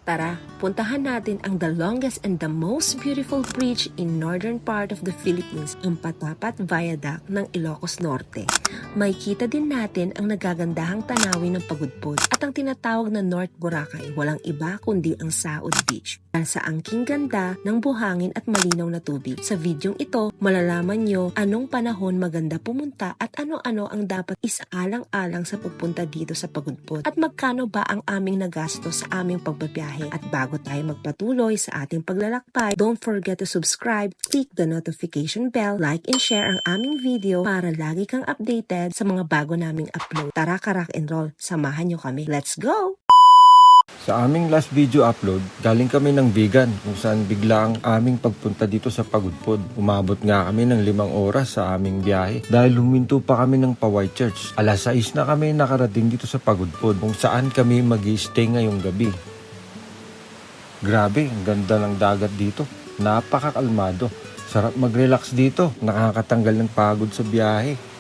Tara, puntahan natin ang the longest and the most beautiful bridge in northern part of the Philippines, ang Patapat Viaduct ng Ilocos Norte. Makikita din natin ang nagagandahang tanawin ng Pagudpud at ang tinatawag na North Boracay, walang iba kundi ang Saud Beach. Dahil sa angking ganda ng buhangin at malinaw na tubig. Sa videong ito, malalaman nyo anong panahon maganda pumunta at ano-ano ang dapat isaalang-alang sa pagpunta dito sa Pagudpud at magkano ba ang aming nagastos sa aming pagbabiyahe. At bago tayo magpatuloy sa ating paglalakbay, don't forget to subscribe, click the notification bell, like and share ang aming video para lagi kang updated sa mga bago naming upload. Tara ka rock and roll, samahan nyo kami. Let's go! Sa aming last video upload, galing kami ng Bigan kung saan bigla ang aming pagpunta dito sa Pagudpud. Umabot nga kami ng 5 oras sa aming biyahe dahil huminto pa kami ng Paway Church. Alas 6 na kami nakarating dito sa Pagudpud kung saan kami mag-i-stay ngayong gabi. Grabe, ang ganda ng dagat dito. Napakakalmado. Sarap mag-relax dito. Nakakatanggal ng pagod sa biyahe.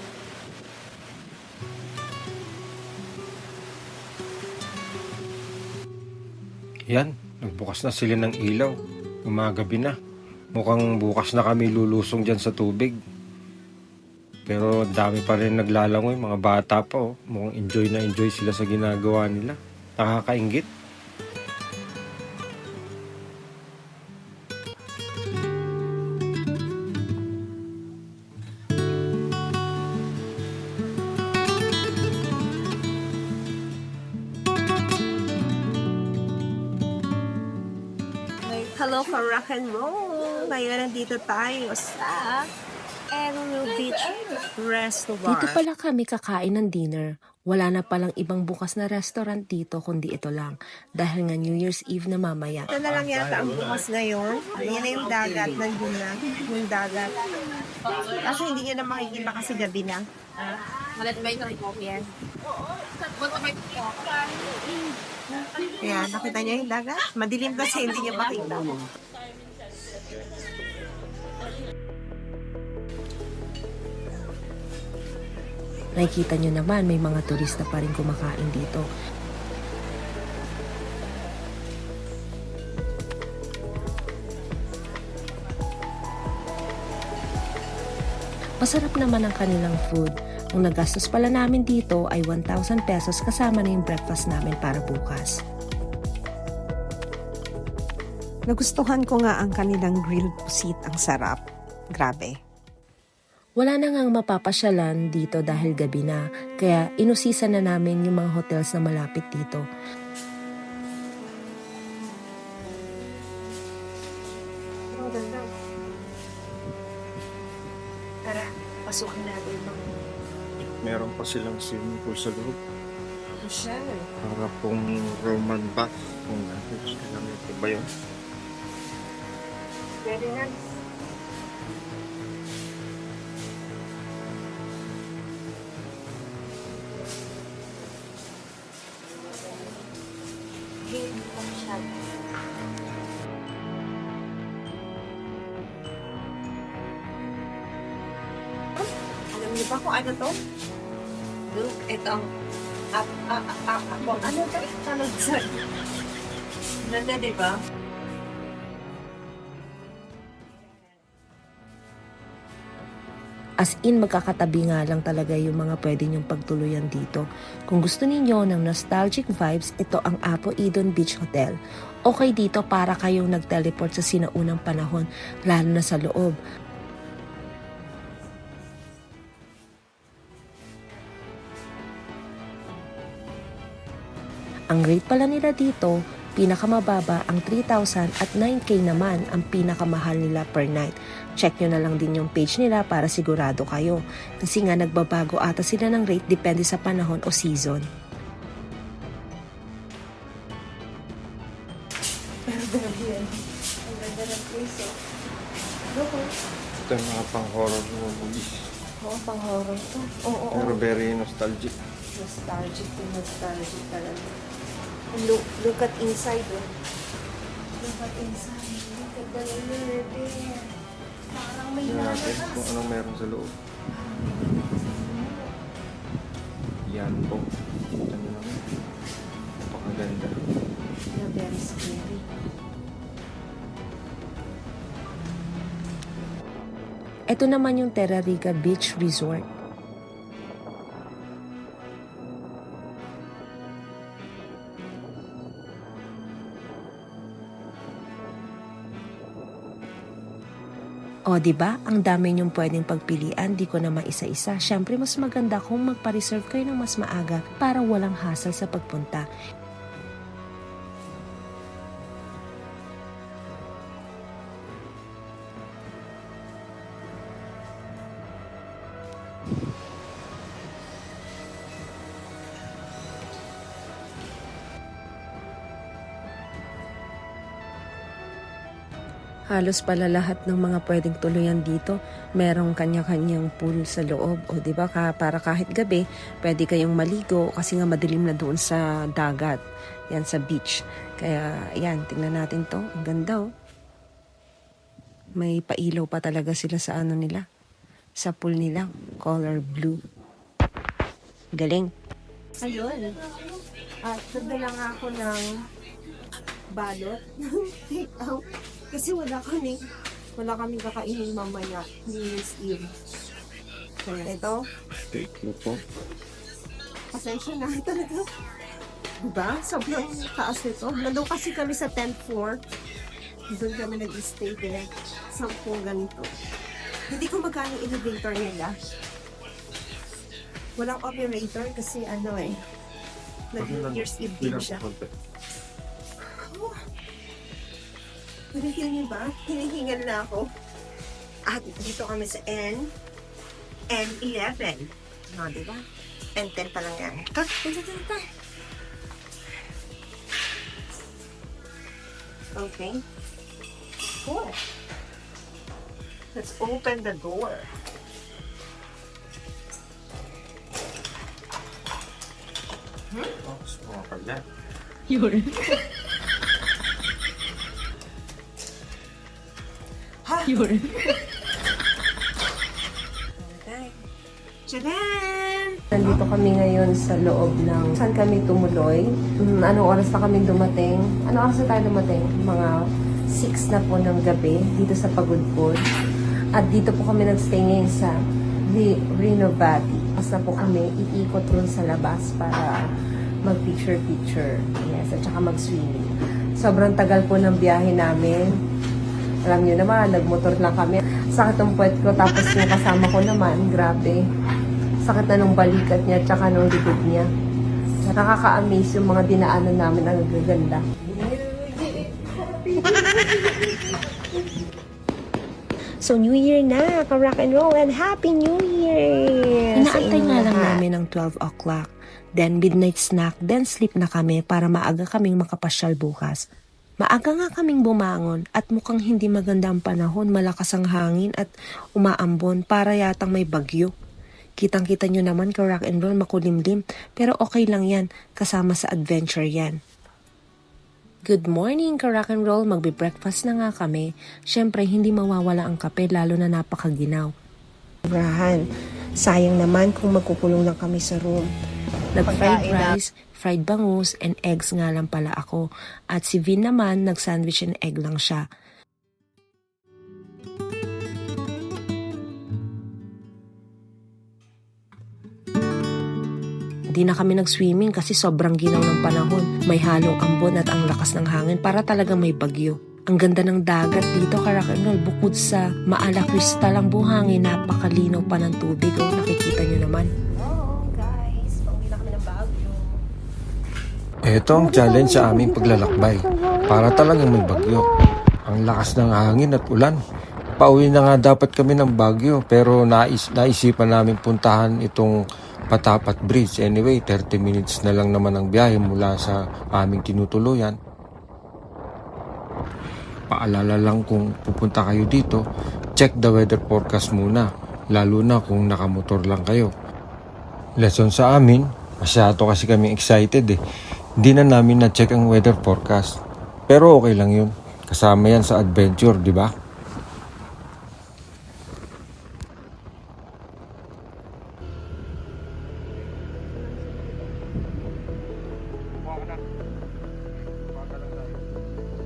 Yan, nagbukas na sila ng ilaw. Umagabi na. Mukhang bukas na kami lulusong dyan sa tubig. Pero dami pa rin naglalangoy, mga bata pa. Oh. Mukhang enjoy na enjoy sila sa ginagawa nila. Nakakainggit. Hello for rock and roll! Ngayon nandito tayo sa Avenue Beach Restaurant. Dito pala kami kakain ng dinner. Wala na palang ibang bukas na restaurant dito kundi ito lang. Dahil nga New Year's Eve na mamaya. Ito na lang yata ang bukas ngayon. Yan na yung dagat. Nandun na yung dagat. Kasi hindi nyo na makikita kasi gabi na. Malat ba yung coffee yan? Kaya nakita nyo yung dagat? Madilim kasi hindi nyo makita. Nakikita nyo naman may mga turista pa rin kumakain dito. Masarap naman ang kanilang food. Ang nagastos pala namin dito ay 1,000 pesos kasama na yung breakfast namin para bukas. Nagustuhan ko nga ang kanilang grilled pusit. Ang sarap. Grabe. Wala na ngang mapapasyalan dito dahil gabi na, kaya inusisan na namin yung mga hotels na malapit dito. Tara, pasukin natin. Meron pa silang swimming pool sa loob. Siya. Para pong Roman bath. Kung gusto lang ito ba yun? Pwede na. Alam niyo ba kung ano to? Look, ito ang ano to? Talagsan. Ganda, di ba? As in, magkakatabi nga lang talaga yung mga pwede nyong pagtuluyan dito. Kung gusto ninyo ng nostalgic vibes, ito ang Apo Idon Beach Hotel. Okay dito para kayong nag-teleport sa sinaunang panahon, lalo na sa loob. Ang rate pala nila dito, pinakamababa ang 3,000 at 9K naman ang pinakamahal nila per night. Check nyo na lang din yung page nila para sigurado kayo. Kasi nga nagbabago ata sila ng rate depende sa panahon o season. Pero grabe yan. Ang ganda ng place, oh. Look, oh. Ito yung mga pang-horror movies. Oo, pang-horror to. Oo, oo. Pero very nostalgic. Nostalgic talaga. Look at inside, oh. Look at inside. Look at the living. Parang may Tingnan natin nalabas. kung anong meron sa loob. Yan po. Kita nyo naman. Napakaganda. Yeah, very scary. Ito naman yung Terra Rica Beach Resort. O, di ba? Ang dami niyong pwedeng pagpilian, di ko na maisa-isa. Syempre, mas maganda kung magpa-reserve kayo ng mas maaga para walang hassle sa pagpunta. Halos pala lahat ng mga pwedeng tuluyan dito, merong kanya-kanyang pool sa loob. O di ba para kahit gabi, pwede kayong maligo kasi nga madilim na doon sa dagat. Yan sa beach. Kaya yan, tingnan natin to. Ang ganda oh. May pailaw pa talaga sila sa ano nila. Sa pool nila. Color blue. Galing. Ayun. At nagdala nga ako ng balot. Take out. Kasi wala kami kakainin mamaya. Ni Miss Eve. Kaya ito, Take mo po. pasensya na talaga. Diba? Sobrang taas nito. Nandun kasi kami sa 10th floor. Doon kami nag-stay din. 10 ganito. Hindi ko magkano elevator nila. Walang operator kasi nag-New Year's Eve din siya. Hinihingal niyo ba? Hinihingal na ako. At dito kami sa N11. No, diba? N10 pa lang yan. Ito. Okay. Cool. Let's open the door. Oh, sumama pala. Yun. Tchadan! Nandito kami ngayon sa loob ng saan kami tumuloy. Anong oras na kami dumating? Anong oras na tayo dumating? Mga 6 na po ng gabi dito sa Pagudpud. At dito po kami nagstay ngayon sa Renovati. Pas na po kami iikot ron sa labas para mag-picture-picture. Yes, at saka mag-swimming. Sobrang tagal po ng biyahe namin. Alam niyo naman, nagmotor lang kami. Sakit ang puwet ko, tapos yung kasama ko naman, grabe. Sakit na nung balikat niya, tsaka nung likod niya. Nakaka-amaze yung mga dinaanan namin ang gaganda. So, New Year na! Ka-rock and roll and Happy New Year! Inaantay nga lang namin ng 12 o'clock. Then, midnight snack. Then, sleep na kami para maaga kaming makapasyal bukas. Maaga nga kaming bumangon at mukhang hindi maganda ang panahon, malakas ang hangin at umaambon para yatang may bagyo. Kitang-kita nyo naman ka rock and roll makulimlim, pero okay lang yan, kasama sa adventure yan. Good morning ka rock and roll, magbe-breakfast na nga kami. Syempre hindi mawawala ang kape lalo na napakaginaw. Brahan, sayang naman kung magkukulong lang kami sa room. Nag-fried rice, fried bangus, and eggs nga lang pala ako. At si Vin naman, nag-sandwich and egg lang siya. Di na kami nag-swimming kasi sobrang ginaw ng panahon. May halong ambon at ang lakas ng hangin para talaga may bagyo. Ang ganda ng dagat dito, ka-rock and roll. Bukod sa maala kristal ang buhangin, napakalinaw pa ng tubig. Oh, nakikita nyo naman. Ito ang challenge sa aming paglalakbay. Para talagang may bagyo. Ang lakas ng hangin at ulan. Pauwi na nga dapat kami ng Baguio pero naisipan namin puntahan itong Patapat Bridge. Anyway, 30 minutes na lang naman ang biyahe mula sa aming tinutuluyan. Paalala lang kung pupunta kayo dito, check the weather forecast muna. Lalo na kung nakamotor lang kayo. Lesson sa amin, masyado kasi kami excited eh. Hindi na namin na-check ang weather forecast. Pero okay lang yun. Kasama yan sa adventure, di ba?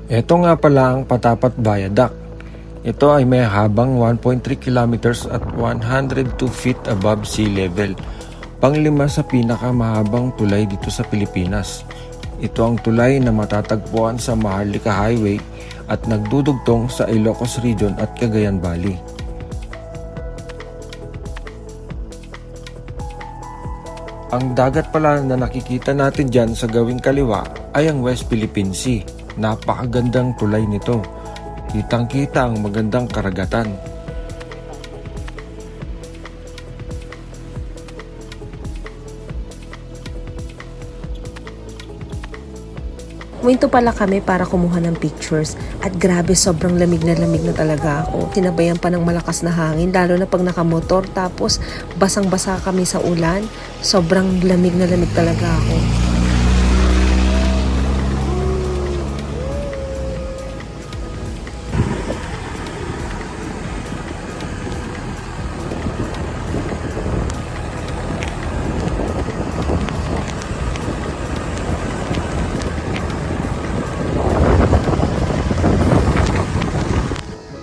Ito nga pala ang Patapat Viaduct. Ito ay may habang 1.3 kilometers at 102 feet above sea level. Panglima sa pinakamahabang tulay dito sa Pilipinas. Ito ang tulay na matatagpuan sa Maharlika Highway at nagdudugtong sa Ilocos Region at Cagayan Valley. Ang dagat pala na nakikita natin dyan sa gawing kaliwa ay ang West Philippine Sea. Napakagandang tulay nito. Kitang-kita ang magandang karagatan. Huminto pala kami para kumuha ng pictures at grabe sobrang lamig na talaga ako. Tinabayan pa ng malakas na hangin lalo na pag nakamotor tapos basang-basa kami sa ulan. Sobrang lamig na talaga ako.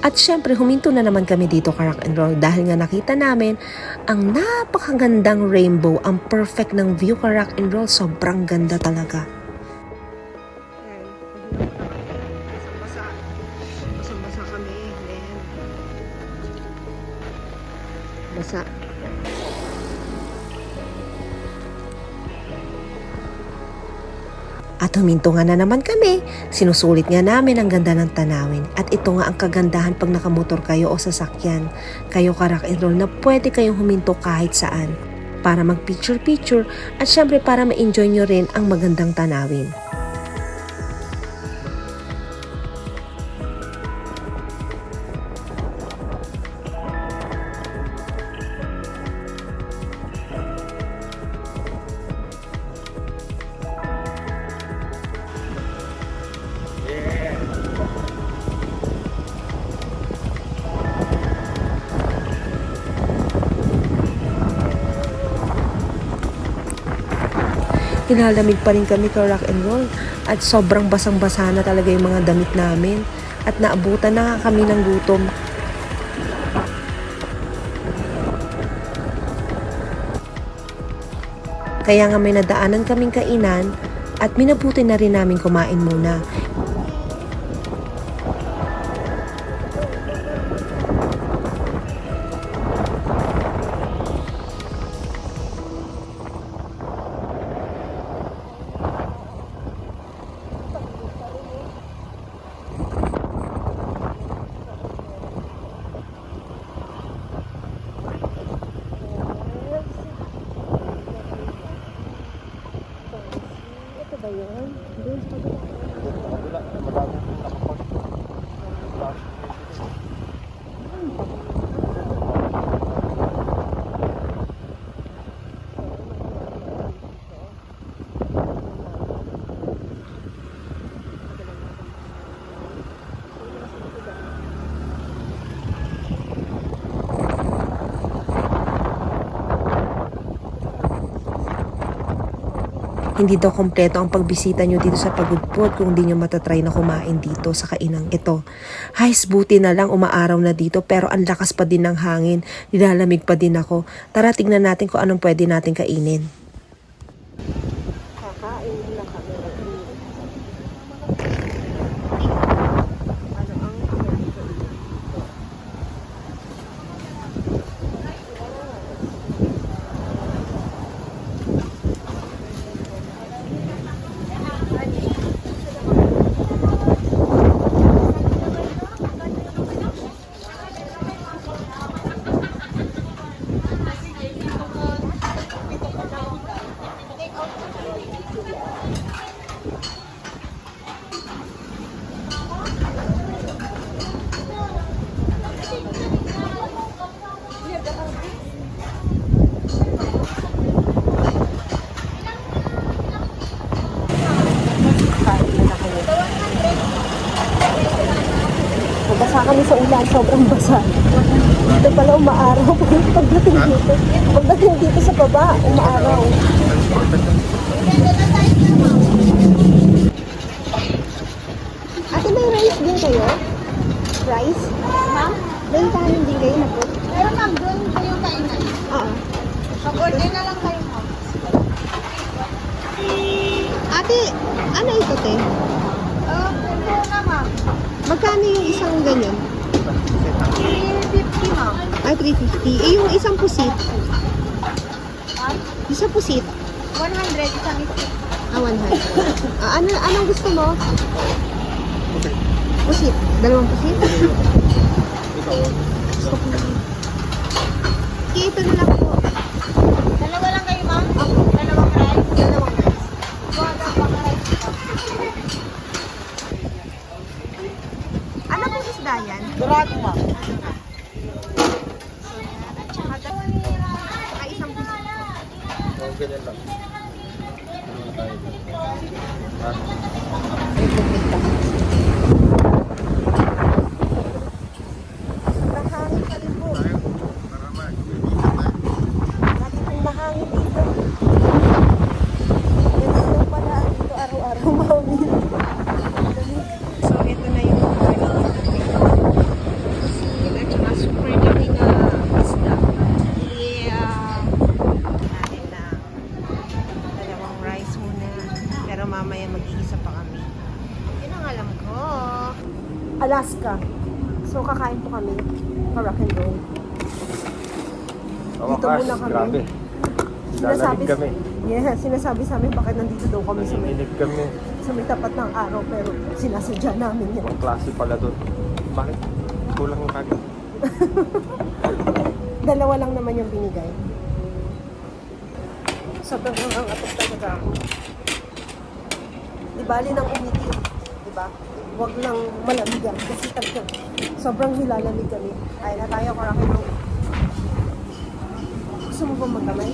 At syempre, huminto na naman kami dito ka Rock and Roll dahil nga nakita namin ang napakagandang rainbow, ang perfect ng view ka Rock and Roll. Sobrang ganda talaga. Basang-basa kami. Basa. At huminto nga na naman kami. Sinusulit nga namin ang ganda ng tanawin. At ito nga ang kagandahan pag nakamotor kayo o sasakyan. Kayo ka Rock and Roll na pwede kayong huminto kahit saan. Para mag picture at syempre para ma-enjoy nyo rin ang magandang tanawin. Nilalamig pa rin kami ka Rock and Roll at sobrang basang-basa na talaga yung mga damit namin at naabutan na nga kami ng gutom. Kaya nga may nadaanan kaming kainan at minabuti na rin namin kumain muna. Hindi daw kompleto ang pagbisita nyo dito sa Pagudpod kung hindi nyo matatry na kumain dito sa kainang ito. Hays, buti na lang umaaraw na dito pero ang lakas pa din ng hangin. Nilalamig pa din ako. Tara, tignan natin kung anong pwede natin kainin. Kakain na kami. Basa kami sa ulan, sobrang basa. Dito pala umaaraw. Pagdating dito sa baba, umaaraw. Ate, may rice din kayo? Rice? Ma'am? May kanin din kayo na po? Pero ma'am, doon kayo kainan. Oo. Mag-order na lang kayo, ma'am. Ate, ano ito, te? Ito na, ma'am. Magkano yung isang ganyan? 350, ma'am. Ay, 350. Eh, yung isang pusit. Isang pusit. 100, isang ito. 100. Anong gusto mo? Pusit. Dalawang pusit? Gusto ko. Okay, ito na lang po. Dalawa lang kayo, ma'am? Dalawang rice? Dalawang rice. Wala pa rice. Ano pong isda yan? Dorado, ma'am. Ay, isang pusit. Oo, ganyan lang. Mahangin pa rin po. Lagi pong mahangin dito. Ganito pala dito araw-araw mami. So, ito na yung kanin. At saka super dami na isda. Kanin lang. Dalawang rice muna. Pero mamaya mag-iisa pa kami. Yun ang alam ko. Alaska. So, kakain po kami. Rock and roll. Dito muna kami. Grabe. Lalamig kami. Yeah, sinasabi sa amin bakit nandito daw kami sa may, Nanginginig kami. sa may tapat ng araw pero sinasadya namin yan. Ibang klase pala doon. Bakit? Kulang yung kagad. Dalawa lang naman yung binigay. Sobrang ang atok talaga ako. Di bali nang umiti. Di ba? Huwag lang malamigan kasi talagang sobrang nilalamig kami. Ay na tayo, karakin mo. Gusto mo ba magkamay?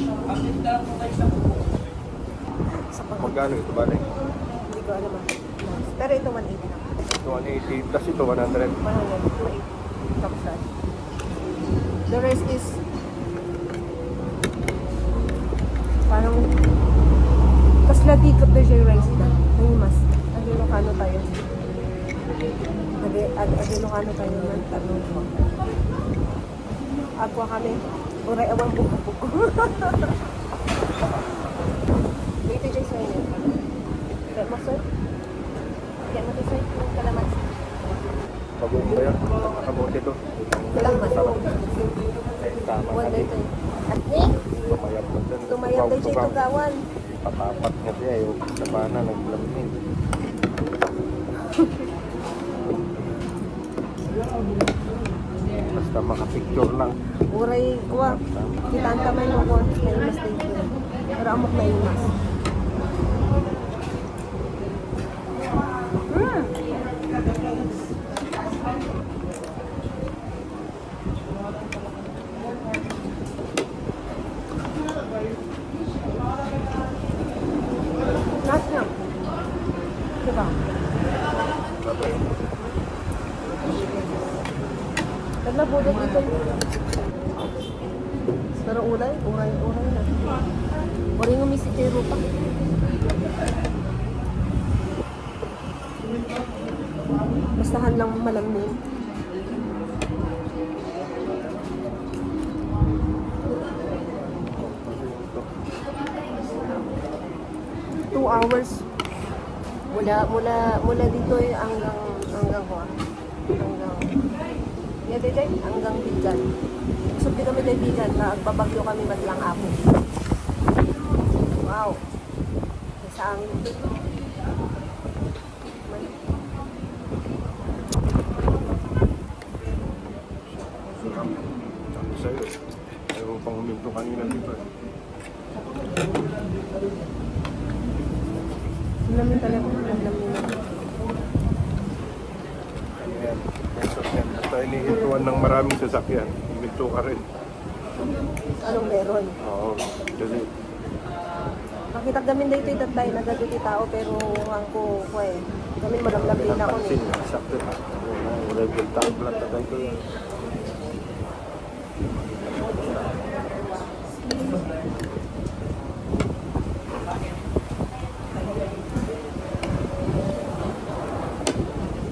Sa pag- Magkano ito ba? Hindi ko alam. Pero ito 180 lang. Ito 180 plus ito 100. 100. Tapos that. The rest is parang kasladikot na siya rice na. Ay, mas. Agilokano tayo. Agilokano tayo ng tanong ko. Aqua kami. Uray awang buko-buko. Dito dyan sa inyo. Kaya mo, sir? Kaya mo, sir? Kalamansi. Pag-uong ba yan? Nakabote ito. Kalamansi. Tama One kami. day tayo. At ni? Tumayap na dyan. Tumayang tayo siya ito gawan. Patapat nga siya. Yung sabana naglamig. Basta makapicture lang. Uray, wa. Kitanta man mo ko. Kaya mas tayo. Pero amok na yung mas. Nas na. Diba? Nagbudot dito. Pero uray na. Uray ng misikero pa. Bastahan lang malamig. Two hours. Mula dito hanggang hanggang Bigan. Subli kami tayo Bigan, nagbabagyo kami madlang ako. Wow. Sa angin. Sabi sa'yo. Ayaw pang huminto kanina dito. Lamin talaga. Lamin. Ayan. Pesos yan. Basta inihintuan ng maraming sasakyan. Huminto ka rin. Anong meron? Oo. Kasi Nakita kami na ito itatay, nagaduti tao pero ang ko kami malamlam din ako ni. pansin. Sakto. Wala yung tablet na tayo yan.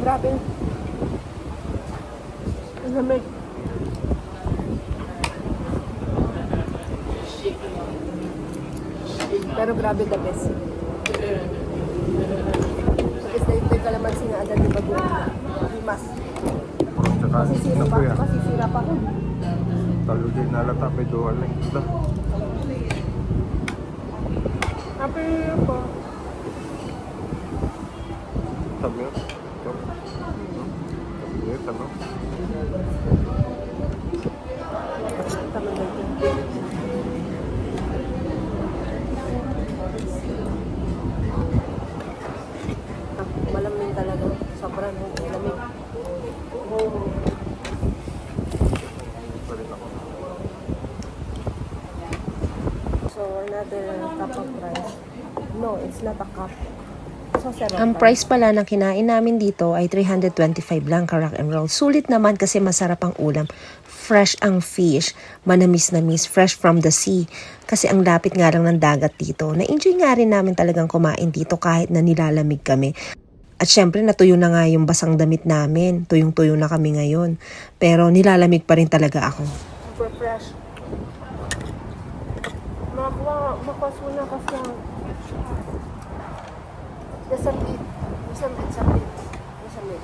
Grabe. Ang lamig. Pero grabe the best. Pagkis na ito yung kalamansi nga agad yung baguhan. Mas. Tsaka, Masisira pa. Masisira pa. talo din nalata, may doon lang ito. Happy po. Sabi yun. Sabi yun, ano? Tama na ito. Malamig talaga. Sobrang malamig. So, another cup of rice. No, it's not a cup. So, Ang price pala ng kinain namin dito ay 325 lang ka-rock and roll. Sulit naman kasi masarap ang ulam. Fresh ang fish, manamis-namis, fresh from the sea. Kasi ang lapit nga lang ng dagat dito. Na-enjoy nga rin namin talagang kumain dito kahit na nilalamig kami. At syempre natuyo na nga yung basang damit namin. Tuyong-tuyo na kami ngayon. Pero nilalamig pa rin talaga ako. super fresh. Makasuna kasi ang nasabit. Nasabit.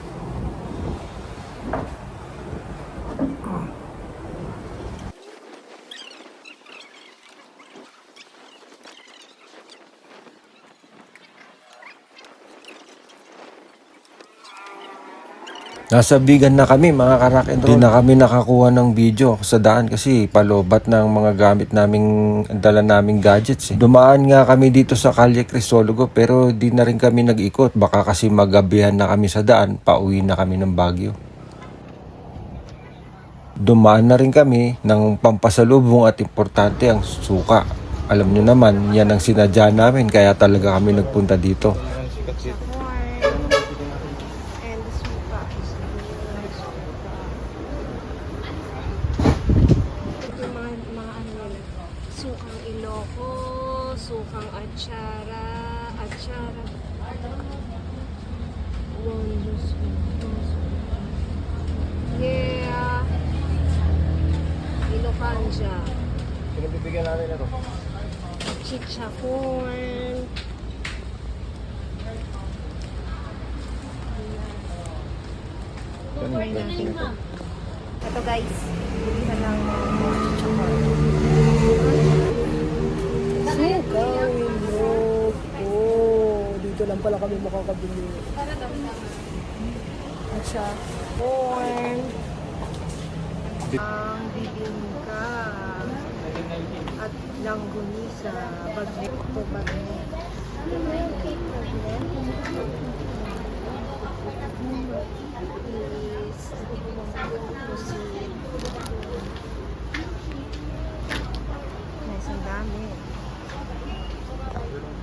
Nasa Bigan na kami mga karak and roll. Hindi na kami nakakuha ng video sa daan kasi palobat ng mga gamit naming dala naming gadgets eh. Dumaan nga kami dito sa Calle Crisologo pero di na rin kami nag-ikot. Baka kasi magabihan na kami sa daan, pauwi na kami ng Baguio. Dumaan na rin kami ng pampasalubong at importante ang suka. Alam nyo naman, yan ang sinadya namin kaya talaga kami nagpunta dito. Sukang Iloco, sukang atsara. Yeah. Ilocanja. Pinabibigyan namin na to. Chichacorn. Ito guys, isa lang chichacorn. Sukang Iloco. Dito lang pala kami makakabili. Chichacorn. Ang bibingka. At langgunisa. Bagnet to bagnet. Nice, ang dami.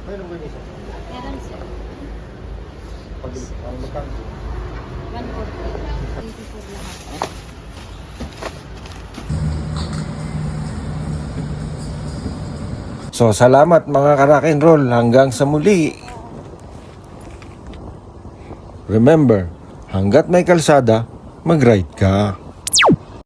Meron sir. Magkano? 140. 24 lahat. So salamat mga karak and roll, hanggang sa muli. Remember, hanggat may kalsada, mag-ride ka.